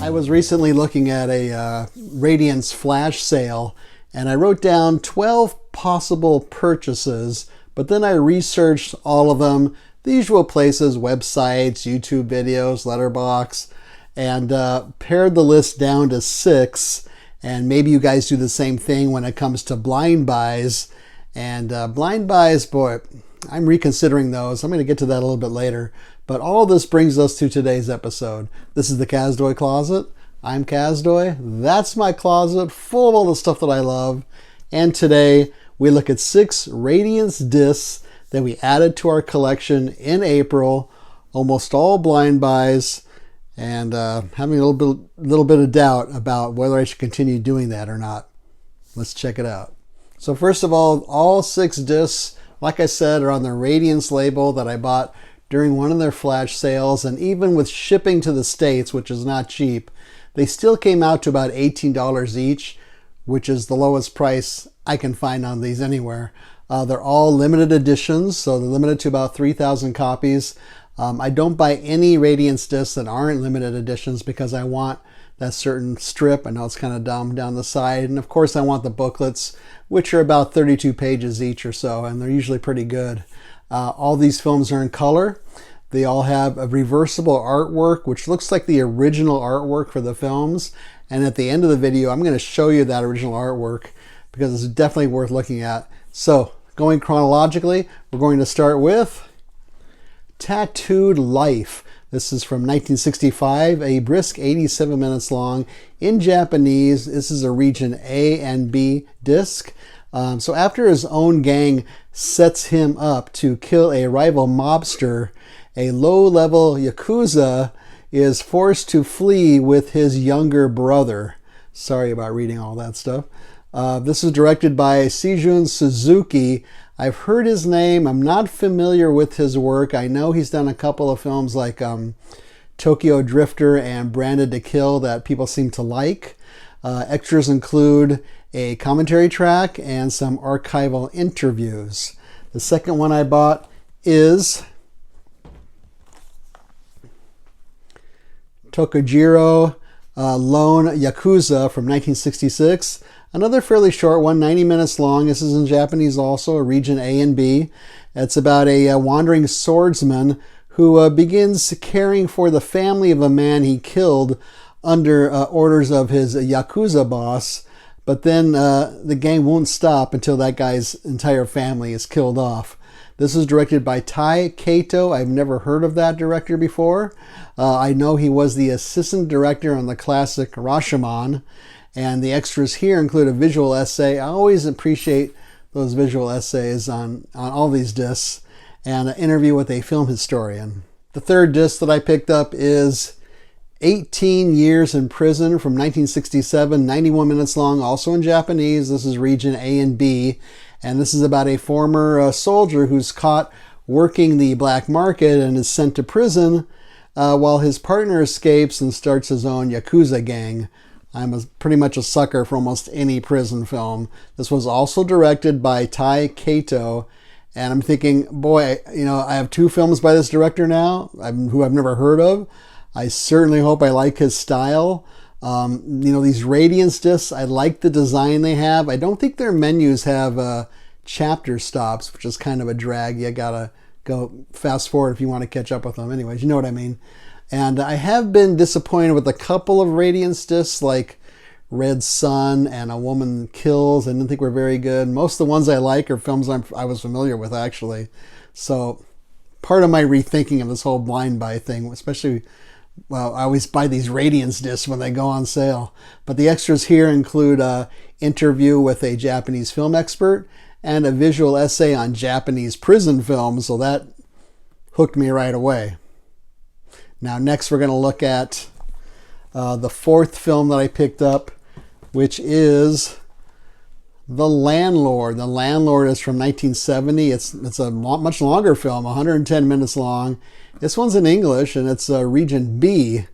I was recently looking at a Radiance flash sale, and I wrote down 12 possible purchases, but then I researched all of them, the usual places, websites, YouTube videos, Letterboxd, and pared the list down to 6. And maybe you guys do the same thing when it comes to blind buys. And blind buys, boy, I'm reconsidering those. I'm going to get to that a little bit later. But all this brings us to today's episode. This is the Kazdoy Closet. I'm Kazdoy. That's my closet full of all the stuff that I love. And today we look at 6 Radiance discs that we added to our collection in April. Almost all blind buys. And having a little bit of doubt about whether I should continue doing that or not. Let's check it out. So first of all 6 discs, like I said, are on the Radiance label that I bought during one of their flash sales, and even with shipping to the States, which is not cheap, they still came out to about $18 each, which is the lowest price I can find on these anywhere. They're all limited editions, so they're limited to about 3,000 copies. I don't buy any Radiance discs that aren't limited editions because I want that certain strip. I know it's kind of dumb down the side. And of course I want the booklets, which are about 32 pages each or so, and they're usually pretty good. All these films are in color. They all have a reversible artwork, which looks like the original artwork for the films. And at the end of the video, I'm going to show you that original artwork because it's definitely worth looking at. So going chronologically, we're going to start with Tattooed Life. This is from 1965, a brisk 87 minutes long in Japanese. This is a region A and B disc. So after his own gang sets him up to kill a rival mobster, a low-level Yakuza is forced to flee with his younger brother. Sorry about reading all that stuff. This is directed by Seijun Suzuki. I've heard his name. I'm not familiar with his work. I know he's done a couple of films like Tokyo Drifter and Branded to Kill that people seem to like. Extras include a commentary track and some archival interviews. The second one I bought is Tokujiro Lone Yakuza from 1966. Another fairly short one, 90 minutes long. This is in Japanese also, a region A and B. It's about a wandering swordsman who begins caring for the family of a man he killed under orders of his Yakuza boss. But then the gang won't stop until that guy's entire family is killed off. This is directed by Tai Kato. I've never heard of that director before. I know he was the assistant director on the classic Rashomon. And the extras here include a visual essay. I always appreciate those visual essays on all these discs. And an interview with a film historian. The third disc that I picked up is 18 Years in Prison from 1967, 91 minutes long, also in Japanese. This is region A and B. And this is about a former soldier who's caught working the black market and is sent to prison while his partner escapes and starts his own Yakuza gang. I'm pretty much a sucker for almost any prison film. This was also directed by Tai Kato. And I'm thinking, boy, I have 2 films by this director now, who I've never heard of. I certainly hope I like his style. These Radiance discs, I like the design they have. I don't think their menus have chapter stops, which is kind of a drag. You gotta go fast forward if you want to catch up with them. Anyways, you know what I mean. And I have been disappointed with a couple of Radiance discs like Red Sun and A Woman Kills. I didn't think were very good. Most of the ones I like are films I was familiar with, actually. So part of my rethinking of this whole blind buy thing, especially, well, I always buy these Radiance discs when they go on sale. But the extras here include an interview with a Japanese film expert and a visual essay on Japanese prison films. So that hooked me right away. Now next we're going to look at the 4th film that I picked up, which is The Landlord. The Landlord is from 1970. It's a much longer film, 110 minutes long. This one's in English and it's region B.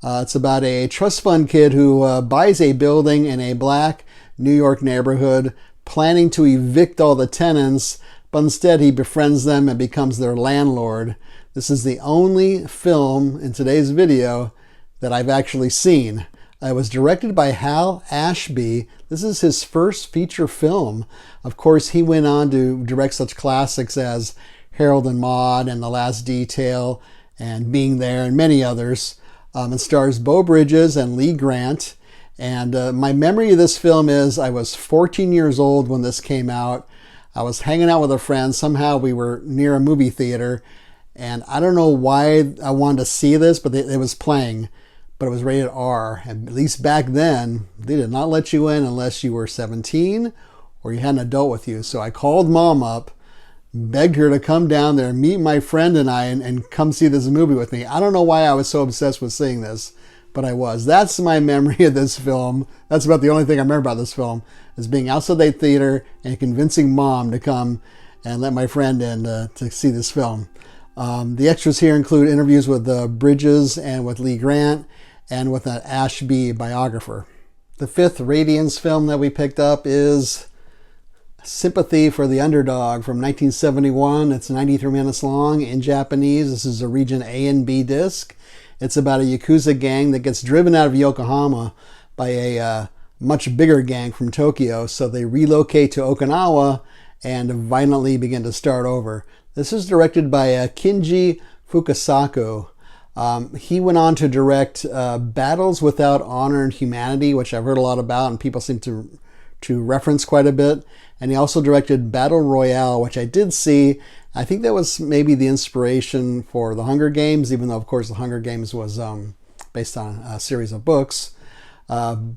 It's about a trust fund kid who buys a building in a black New York neighborhood, planning to evict all the tenants, but instead he befriends them and becomes their landlord. This is the only film in today's video that I've actually seen. It was directed by Hal Ashby. This is his first feature film. Of course, he went on to direct such classics as Harold and Maude and The Last Detail and Being There and many others. It stars Beau Bridges and Lee Grant. And my memory of this film is I was 14 years old when this came out. I was hanging out with a friend. Somehow we were near a movie theater. And I don't know why I wanted to see this, but it was playing. But it was rated R. And at least back then, they did not let you in unless you were 17 or you had an adult with you. So I called Mom up, begged her to come down there, meet my friend and I, and come see this movie with me. I don't know why I was so obsessed with seeing this, but I was. That's my memory of this film. That's about the only thing I remember about this film, is being outside the theater and convincing Mom to come and let my friend in to see this film. The extras here include interviews with Bridges and with Lee Grant and with an Ashby biographer. The fifth Radiance film that we picked up is Sympathy for the Underdog from 1971. It's 93 minutes long in Japanese. This is a region A and B disc. It's about a Yakuza gang that gets driven out of Yokohama by a much bigger gang from Tokyo. So they relocate to Okinawa and violently begin to start over. This is directed by Kinji Fukasaku. He went on to direct Battles Without Honor and Humanity, which I've heard a lot about and people seem to reference quite a bit. And he also directed Battle Royale, which I did see. I think that was maybe the inspiration for The Hunger Games, even though, of course, The Hunger Games was based on a series of books. And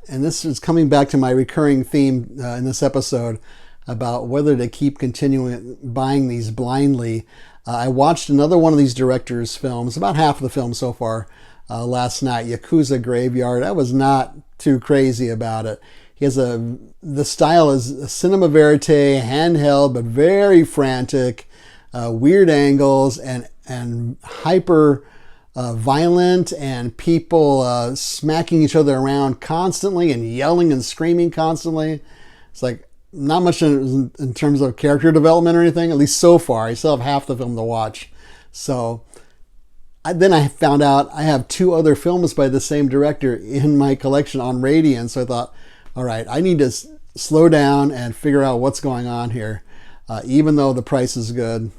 this is coming back to my recurring theme in this episode about whether to keep continuing buying these blindly. I watched another one of these directors' films, about half of the film so far, last night, Yakuza Graveyard. I was not too crazy about it. He has the style is cinema verite, handheld, but very frantic, weird angles, and hyper violent, and people smacking each other around constantly and yelling and screaming constantly. It's like not much in terms of character development or anything, at least so far. I still have half the film to watch. So then I found out I have two other films by the same director in my collection on Radiance. So I thought, all right, I need to slow down and figure out what's going on here. Even though the price is good,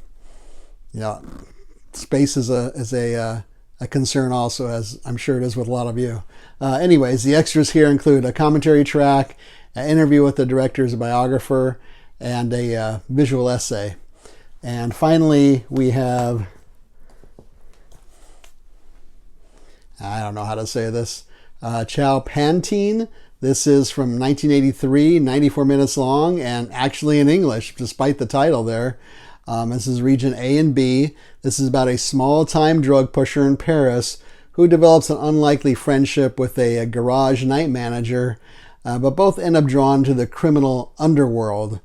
space is a concern also, as I'm sure it is with a lot of you. Anyways, the extras here include a commentary track, an interview with the director's biographer, and a visual essay. And finally, we have, I don't know how to say this, Chow Pantine. This is from 1983, 94 minutes long, and actually in English, despite the title there. This is region A and B. This is about a small-time drug pusher in Paris who develops an unlikely friendship with a garage night manager, but both end up drawn to the criminal underworld.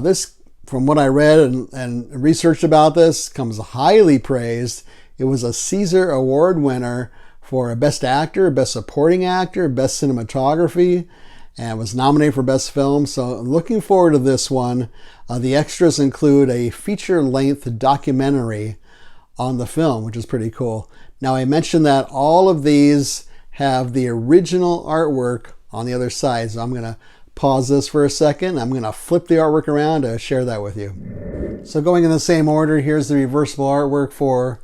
This, from what I read and researched about this, comes highly praised. It was a Caesar Award winner for Best Actor, Best Supporting Actor, Best Cinematography, and was nominated for Best Film. So I'm looking forward to this one. The extras include a feature-length documentary on the film, which is pretty cool. Now, I mentioned that all of these have the original artwork on the other side. So I'm going to pause this for a second. I'm going to flip the artwork around to share that with you. So going in the same order, here's the reversible artwork for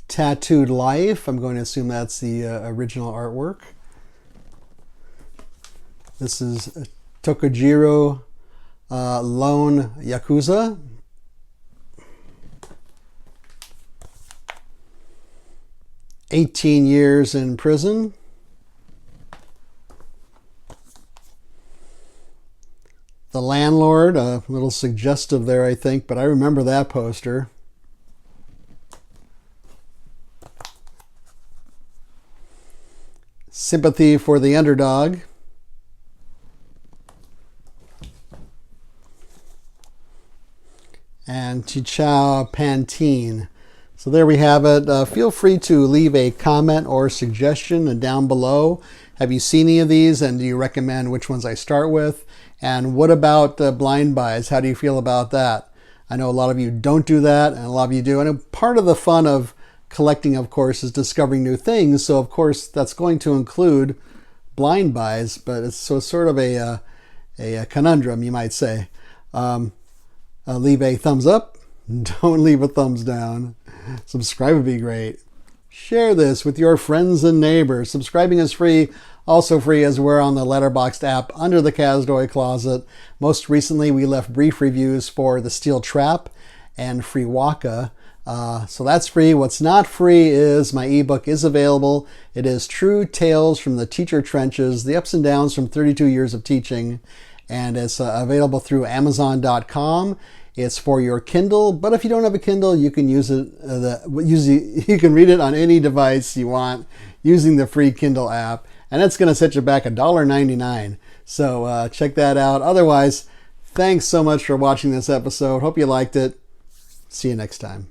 Tattooed Life. I'm going to assume that's the original artwork. This is Tokujiro Lone Yakuza. "18 years in prison." The Landlord, a little suggestive there, I think, but I remember that poster. Sympathy for the Underdog. And Chow Pantine. So there we have it. Feel free to leave a comment or suggestion down below. Have you seen any of these, and do you recommend which ones I start with? And what about blind buys? How do you feel about that? I know a lot of you don't do that, and a lot of you do. And part of the fun of collecting, of course, is discovering new things. So, of course, that's going to include blind buys, but it's sort of a conundrum, you might say. Leave a thumbs up. Don't leave a thumbs down. Subscribe would be great. Share this with your friends and neighbors. Subscribing is free. Also free as we're on the Letterboxd app under the Kazdoy Closet. Most recently, we left brief reviews for The Steel Trap and Free Waka. So that's free. What's not free is my ebook is available. It is True Tales from the Teacher Trenches, the ups and downs from 32 years of teaching. And it's available through Amazon.com. It's for your Kindle, but if you don't have a Kindle, you can use it. You can read it on any device you want using the free Kindle app, and it's going to set you back $1.99. So check that out. Otherwise, thanks so much for watching this episode. Hope you liked it. See you next time.